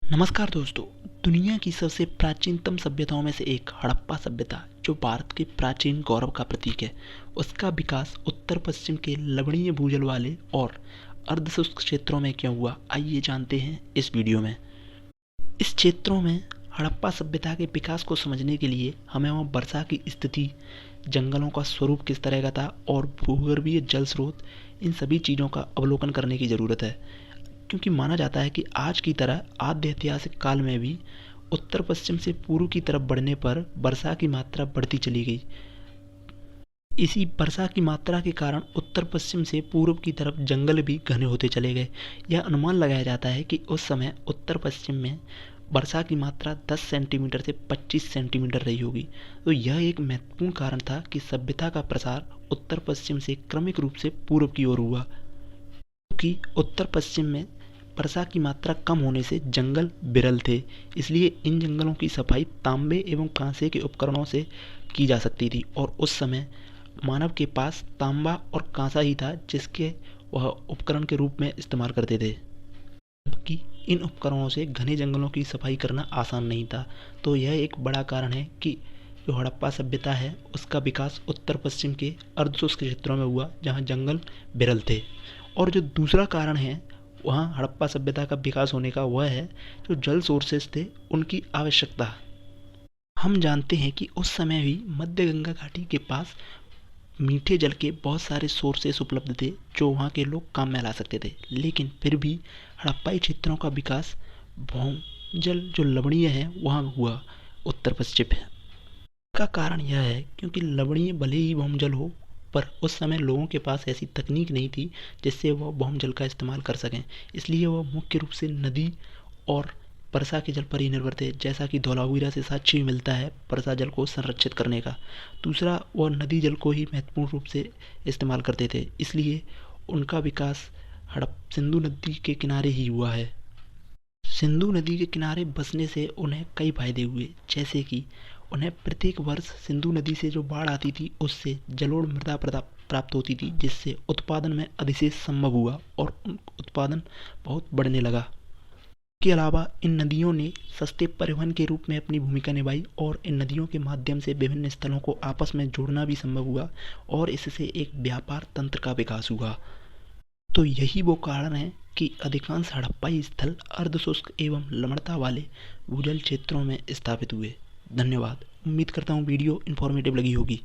नमस्कार दोस्तों। दुनिया की सबसे प्राचीनतम सभ्यताओं में से एक हड़प्पा सभ्यता जो भारत के प्राचीन गौरव का प्रतीक है, उसका विकास उत्तर पश्चिम के लवणीय भूजल वाले और अर्धशुष्क क्षेत्रों में क्यों हुआ, आइए जानते हैं इस वीडियो में। इस क्षेत्रों में हड़प्पा सभ्यता के विकास को समझने के लिए हमें वहाँ वर्षा की स्थिति, जंगलों का स्वरूप किस तरह का था और भूगर्भीय जल स्रोत, इन सभी चीज़ों का अवलोकन करने की ज़रूरत है। क्योंकि माना जाता है कि आज की तरह आद्य ऐतिहासिक काल में भी उत्तर पश्चिम से पूर्व की तरफ बढ़ने पर वर्षा की मात्रा बढ़ती चली गई। इसी वर्षा की मात्रा के कारण उत्तर पश्चिम से पूर्व की तरफ जंगल भी घने होते चले गए। यह अनुमान लगाया जाता है कि उस समय उत्तर पश्चिम में वर्षा की मात्रा 10 सेंटीमीटर से 25 सेंटीमीटर रही होगी। तो यह एक महत्वपूर्ण कारण था कि सभ्यता का प्रसार उत्तर पश्चिम से क्रमिक रूप से पूर्व की ओर हुआ। क्योंकि उत्तर पश्चिम में वर्षा की मात्रा कम होने से जंगल विरल थे, इसलिए इन जंगलों की सफाई तांबे एवं कांसे के उपकरणों से की जा सकती थी और उस समय मानव के पास तांबा और कांसा ही था जिसके वह उपकरण के रूप में इस्तेमाल करते थे, जबकि इन उपकरणों से घने जंगलों की सफाई करना आसान नहीं था। तो यह एक बड़ा कारण है कि जो हड़प्पा सभ्यता है उसका विकास उत्तर पश्चिम के अर्धशुष्क क्षेत्रों में हुआ जहाँ जंगल विरल थे। और जो दूसरा कारण है वहाँ हड़प्पा सभ्यता का विकास होने का, वह है जो जल सोर्सेस थे उनकी आवश्यकता। हम जानते हैं कि उस समय भी मध्य गंगा घाटी के पास मीठे जल के बहुत सारे सोर्सेस उपलब्ध थे जो वहाँ के लोग काम में ला सकते थे, लेकिन फिर भी हड़प्पाई क्षेत्रों का विकास भूजल जो लवणीय है वहाँ हुआ उत्तर पश्चिम है। इसका कारण यह है क्योंकि लवणीय भले ही भूजल हो, पर उस समय लोगों के पास ऐसी तकनीक नहीं थी जिससे वह भूजल का इस्तेमाल कर सकें, इसलिए वह मुख्य रूप से नदी और वर्षा के जल पर ही निर्भर थे। जैसा कि धौलावीरा से साक्ष्य मिलता है वर्षा जल को संरक्षित करने का। दूसरा, वह नदी जल को ही महत्वपूर्ण रूप से इस्तेमाल करते थे, इसलिए उनका विकास सिंधु नदी के किनारे ही हुआ है। सिंधु नदी के किनारे बसने से उन्हें कई फायदे हुए, जैसे कि उन्हें प्रत्येक वर्ष सिंधु नदी से जो बाढ़ आती थी उससे जलोढ़ मृदा प्राप्त होती थी, जिससे उत्पादन में अधिशेष संभव हुआ और उत्पादन बहुत बढ़ने लगा। इसके अलावा इन नदियों ने सस्ते परिवहन के रूप में अपनी भूमिका निभाई और इन नदियों के माध्यम से विभिन्न स्थलों को आपस में जोड़ना भी संभव हुआ और इससे एक व्यापार तंत्र का विकास हुआ। तो यही वो कारण है कि अधिकांश हड़प्पाई स्थल अर्धशुष्क एवं लवणता वाले भूजल क्षेत्रों में स्थापित हुए। धन्यवाद। उम्मीद करता हूँ वीडियो इन्फॉर्मेटिव लगी होगी।